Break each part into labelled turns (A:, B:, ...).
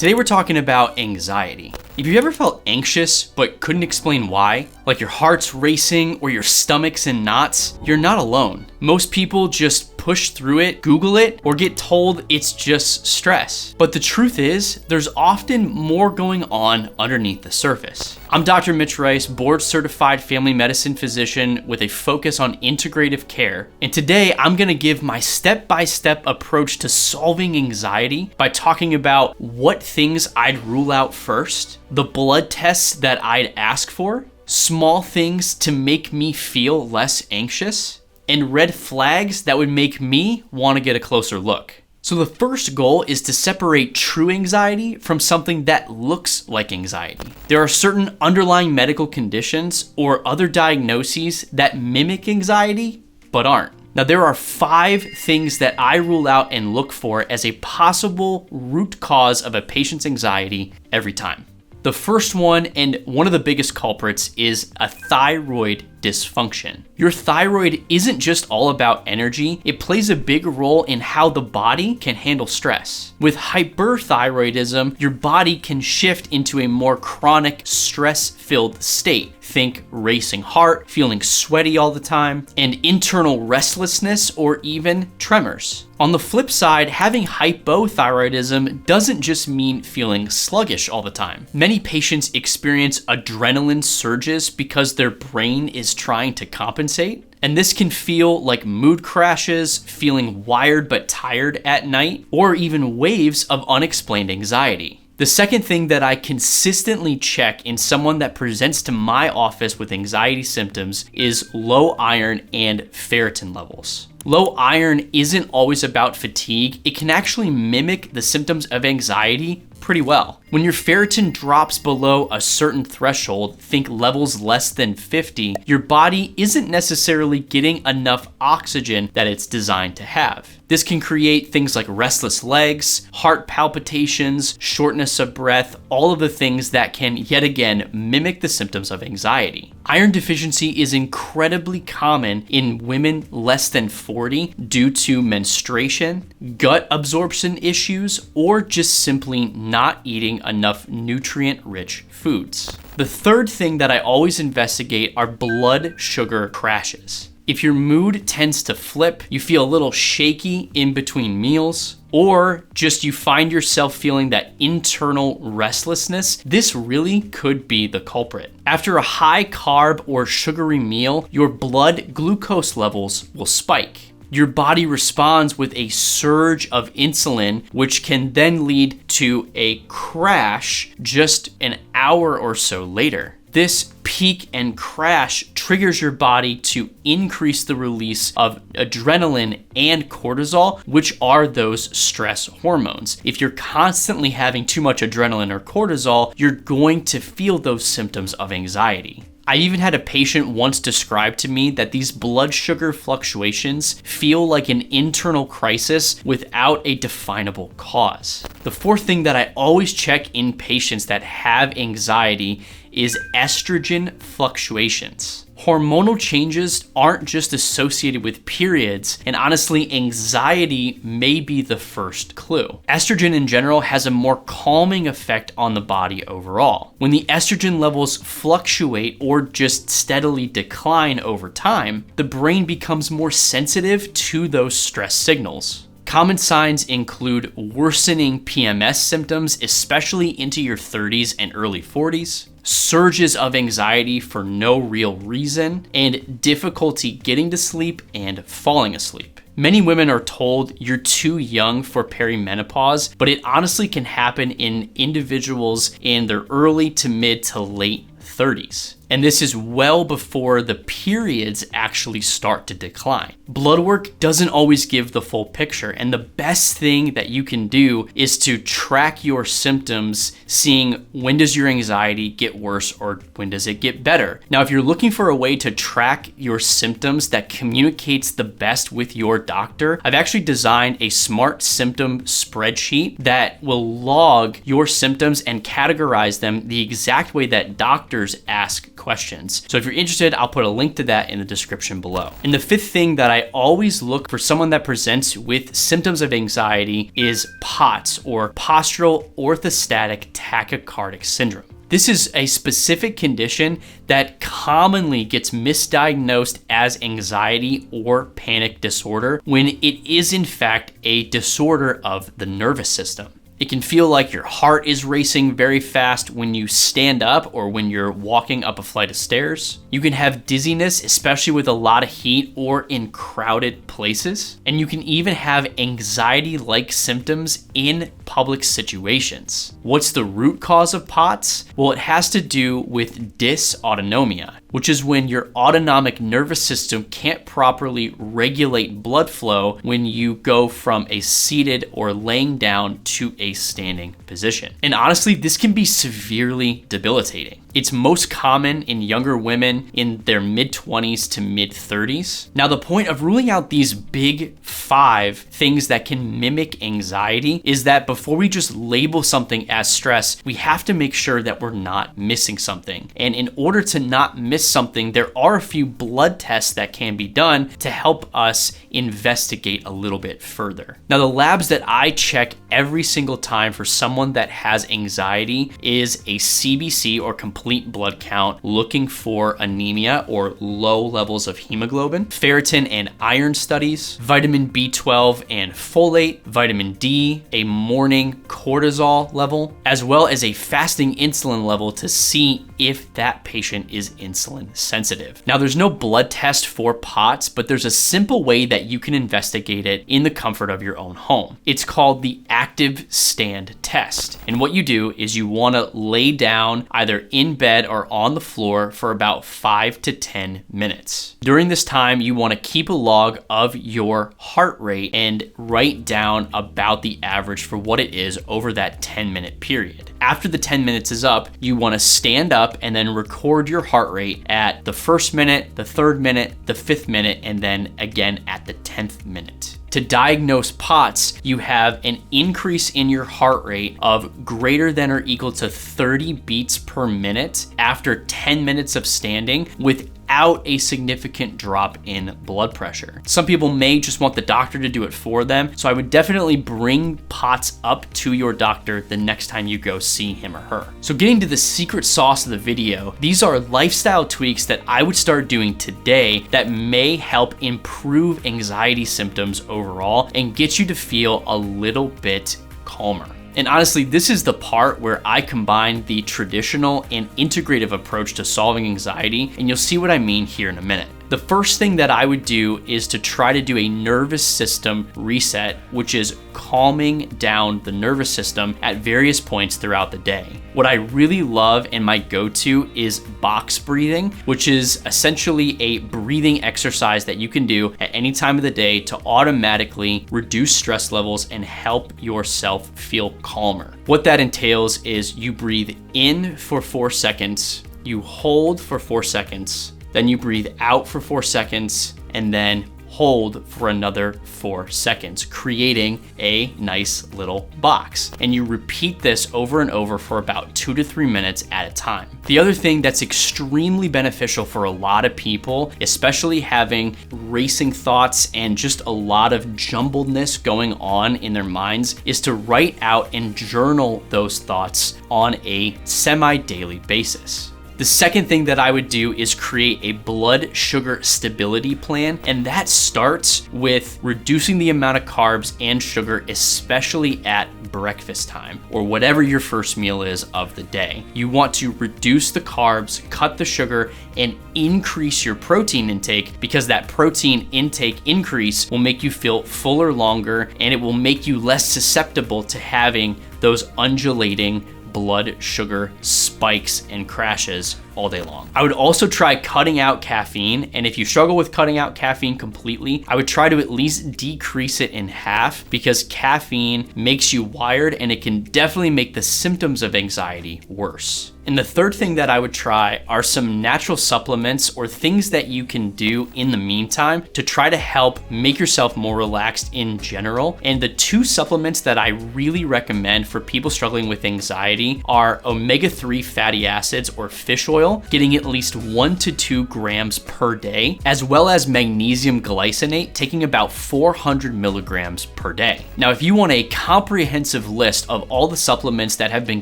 A: Today we're talking about anxiety. If you ever felt anxious but couldn't explain why, like your heart's racing or your stomach's in knots, you're not alone. Most people just push through it, Google it, or get told it's just stress. But the truth is, there's often more going on underneath the surface. I'm Dr. Mitch Rice, board-certified family medicine physician with a focus on integrative care. And today, I'm gonna give my step-by-step approach to solving anxiety by talking about what things I'd rule out first, the blood tests that I'd ask for, small things to make me feel less anxious, and red flags that would make me want to get a closer look. So the first goal is to separate true anxiety from something that looks like anxiety. There are certain underlying medical conditions or other diagnoses that mimic anxiety but aren't. Now, there are 5 things that I rule out and look for as a possible root cause of a patient's anxiety every time. The first one, and one of the biggest culprits, is a thyroid dysfunction. Your thyroid isn't just all about energy, it plays a big role in how the body can handle stress. With hyperthyroidism, your body can shift into a more chronic, stress-filled state. Think racing heart, feeling sweaty all the time, and internal restlessness or even tremors. On the flip side, having hypothyroidism doesn't just mean feeling sluggish all the time. Many patients experience adrenaline surges because their brain is trying to compensate. And this can feel like mood crashes, feeling wired but tired at night, or even waves of unexplained anxiety. The second thing that I consistently check in someone that presents to my office with anxiety symptoms is low iron and ferritin levels. Low iron isn't always about fatigue. It can actually mimic the symptoms of anxiety pretty well. When your ferritin drops below a certain threshold, think levels less than 50, your body isn't necessarily getting enough oxygen that it's designed to have. This can create things like restless legs, heart palpitations, shortness of breath, all of the things that can yet again mimic the symptoms of anxiety. Iron deficiency is incredibly common in women less than 40 due to menstruation, gut absorption issues, or just simply not eating enough nutrient-rich foods. The third thing that I always investigate are blood sugar crashes. If your mood tends to flip, you feel a little shaky in between meals, or just you find yourself feeling that internal restlessness, this really could be the culprit. After a high carb or sugary meal, your blood glucose levels will spike. Your body responds with a surge of insulin, which can then lead to a crash just an hour or so later. This peak and crash triggers your body to increase the release of adrenaline and cortisol, which are those stress hormones. If you're constantly having too much adrenaline or cortisol, you're going to feel those symptoms of anxiety. I even had a patient once describe to me that these blood sugar fluctuations feel like an internal crisis without a definable cause. The fourth thing that I always check in patients that have anxiety is estrogen fluctuations. Hormonal changes aren't just associated with periods, and honestly, anxiety may be the first clue. Estrogen in general has a more calming effect on the body overall. When the estrogen levels fluctuate or just steadily decline over time, the brain becomes more sensitive to those stress signals. Common signs include worsening PMS symptoms, especially into your 30s and early 40s, surges of anxiety for no real reason, and difficulty getting to sleep and falling asleep. Many women are told you're too young for perimenopause, but it honestly can happen in individuals in their early to mid to late 30s. And this is well before the periods actually start to decline. Blood work doesn't always give the full picture, and the best thing that you can do is to track your symptoms, seeing when does your anxiety get worse or when does it get better. Now, if you're looking for a way to track your symptoms that communicates the best with your doctor, I've actually designed a smart symptom spreadsheet that will log your symptoms and categorize them the exact way that doctors ask questions. So if you're interested, I'll put a link to that in the description below. And the fifth thing that I always look for someone that presents with symptoms of anxiety is POTS, or postural orthostatic tachycardic syndrome. This is a specific condition that commonly gets misdiagnosed as anxiety or panic disorder when it is in fact a disorder of the nervous system. It can feel like your heart is racing very fast when you stand up or when you're walking up a flight of stairs. You can have dizziness, especially with a lot of heat or in crowded places. And you can even have anxiety-like symptoms in public situations. What's the root cause of POTS? Well, it has to do with dysautonomia, which is when your autonomic nervous system can't properly regulate blood flow when you go from a seated or laying down to a standing position. And honestly, this can be severely debilitating. It's most common in younger women in their mid-20s to mid-30s. Now, the point of ruling out these big 5 things that can mimic anxiety is that before we just label something as stress, we have to make sure that we're not missing something. And in order to not miss something, there are a few blood tests that can be done to help us investigate a little bit further. Now, the labs that I check every single time for someone that has anxiety is a CBC, or complete blood count, looking for anemia or low levels of hemoglobin, ferritin and iron studies, vitamin B12 and folate, vitamin D, a morning cortisol level, as well as a fasting insulin level to see if that patient is insulin sensitive. Now, there's no blood test for POTS, but there's a simple way that you can investigate it in the comfort of your own home. It's called the active stand test. And what you do is you want to lay down either in bed or on the floor for about 5 to 10 minutes. During this time, you want to keep a log of your heart rate and write down about the average for what it is over that 10-minute period. After the 10 minutes is up, you want to stand up and then record your heart rate at the first minute, the third minute, the 5th minute, and then again at the 10th minute. To diagnose POTS, you have an increase in your heart rate of greater than or equal to 30 beats per minute after 10 minutes of standing without a significant drop in blood pressure. Some people may just want the doctor to do it for them, so I would definitely bring POTS up to your doctor the next time you go see him or her. So getting to the secret sauce of the video, these are lifestyle tweaks that I would start doing today that may help improve anxiety symptoms overall and get you to feel a little bit calmer. And honestly, this is the part where I combine the traditional and integrative approach to solving anxiety, and you'll see what I mean here in a minute. The first thing that I would do is to try to do a nervous system reset, which is calming down the nervous system at various points throughout the day. What I really love and my go-to is box breathing, which is essentially a breathing exercise that you can do at any time of the day to automatically reduce stress levels and help yourself feel calmer. What that entails is you breathe in for 4 seconds, you hold for 4 seconds, then you breathe out for 4 seconds, and then hold for another 4 seconds, creating a nice little box. And you repeat this over and over for about 2 to 3 minutes at a time. The other thing that's extremely beneficial for a lot of people, especially having racing thoughts and just a lot of jumbledness going on in their minds, is to write out and journal those thoughts on a semi-daily basis. The second thing that I would do is create a blood sugar stability plan, and that starts with reducing the amount of carbs and sugar, especially at breakfast time or whatever your first meal is of the day. You want to reduce the carbs, cut the sugar, and increase your protein intake, because that protein intake increase will make you feel fuller longer, and it will make you less susceptible to having those undulating blood sugar spikes and crashes all day long. I would also try cutting out caffeine, and if you struggle with cutting out caffeine completely, I would try to at least decrease it in half, because caffeine makes you wired and it can definitely make the symptoms of anxiety worse. And the third thing that I would try are some natural supplements or things that you can do in the meantime to try to help make yourself more relaxed in general. And the 2 supplements that I really recommend for people struggling with anxiety are omega-3 fatty acids or fish oil, oil, getting at least 1 to 2 grams per day, as well as magnesium glycinate, taking about 400 milligrams per day. Now, if you want a comprehensive list of all the supplements that have been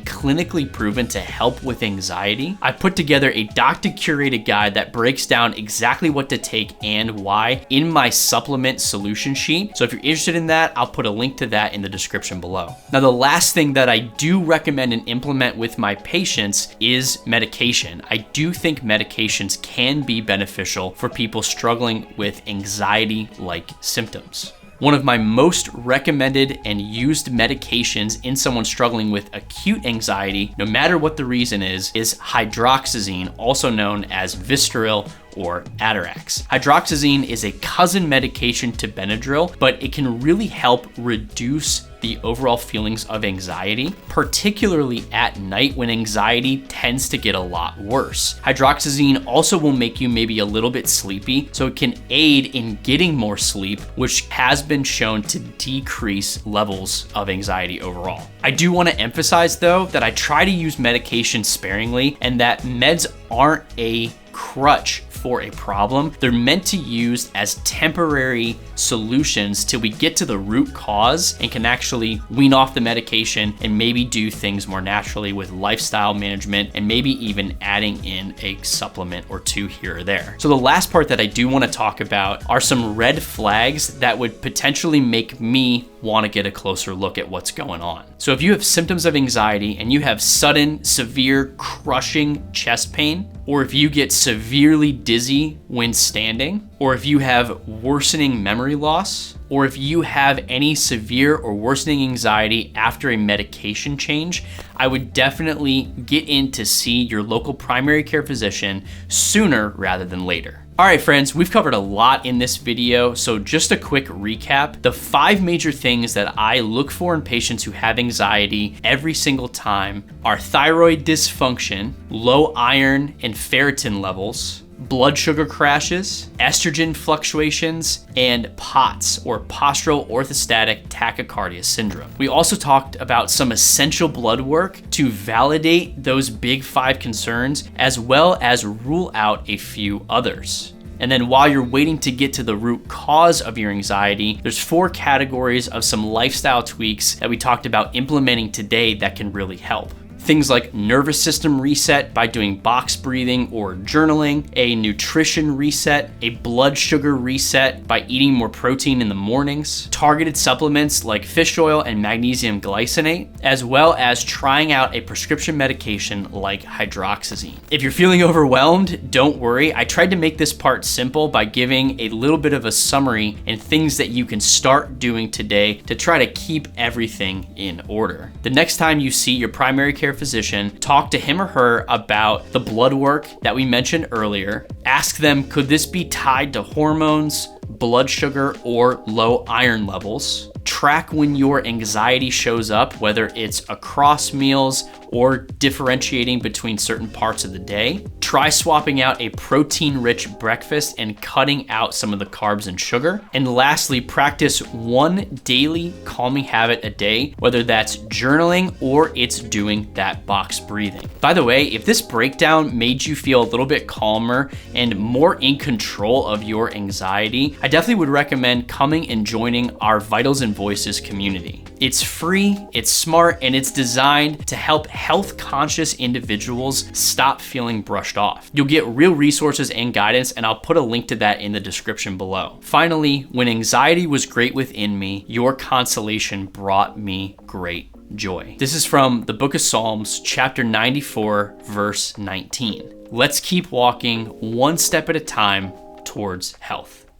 A: clinically proven to help with anxiety, I put together a doctor-curated guide that breaks down exactly what to take and why in my supplement solution sheet. So if you're interested in that, I'll put a link to that in the description below. Now, the last thing that I do recommend and implement with my patients is medication. I do think medications can be beneficial for people struggling with anxiety-like symptoms. One of my most recommended and used medications in someone struggling with acute anxiety, no matter what the reason is hydroxyzine, also known as Vistaril or Atarax. Hydroxyzine is a cousin medication to Benadryl, but it can really help reduce the overall feelings of anxiety, particularly at night when anxiety tends to get a lot worse. Hydroxyzine also will make you maybe a little bit sleepy, so it can aid in getting more sleep, which has been shown to decrease levels of anxiety overall. I do want to emphasize though that I try to use medication sparingly and that meds aren't a crutch for a problem. They're meant to use as temporary solutions till we get to the root cause and can actually wean off the medication and maybe do things more naturally with lifestyle management and maybe even adding in a supplement or two here or there. So the last part that I do want to talk about are some red flags that would potentially make me want to get a closer look at what's going on. So if you have symptoms of anxiety and you have sudden, severe, crushing chest pain, or if you get severely dizzy when standing, or if you have worsening memory loss, or if you have any severe or worsening anxiety after a medication change, I would definitely get in to see your local primary care physician sooner rather than later. All right, friends, we've covered a lot in this video, so just a quick recap. The 5 major things that I look for in patients who have anxiety every single time are thyroid dysfunction, low iron and ferritin levels, blood sugar crashes, estrogen fluctuations, and POTS, or postural orthostatic tachycardia syndrome. We also talked about some essential blood work to validate those big 5 concerns, as well as rule out a few others. And then while you're waiting to get to the root cause of your anxiety, there's 4 categories of some lifestyle tweaks that we talked about implementing today that can really help. Things like nervous system reset by doing box breathing or journaling, a nutrition reset, a blood sugar reset by eating more protein in the mornings, targeted supplements like fish oil and magnesium glycinate, as well as trying out a prescription medication like hydroxyzine. If you're feeling overwhelmed, don't worry. I tried to make this part simple by giving a little bit of a summary and things that you can start doing today to try to keep everything in order. The next time you see your primary care physician, talk to him or her about the blood work that we mentioned earlier. Ask them, could this be tied to hormones, blood sugar, or low iron levels? Track when your anxiety shows up, whether it's across meals or differentiating between certain parts of the day. Try swapping out a protein-rich breakfast and cutting out some of the carbs and sugar. And lastly, practice 1 daily calming habit a day, whether that's journaling or it's doing that box breathing. By the way, if this breakdown made you feel a little bit calmer and more in control of your anxiety, I definitely would recommend coming and joining our Vitals and Voices community. It's free, it's smart, and it's designed to help health-conscious individuals stop feeling brushed off. You'll get real resources and guidance, and I'll put a link to that in the description below. Finally, when anxiety was great within me, your consolation brought me great joy. This is from the book of Psalms, chapter 94, verse 19. Let's keep walking one step at a time towards health.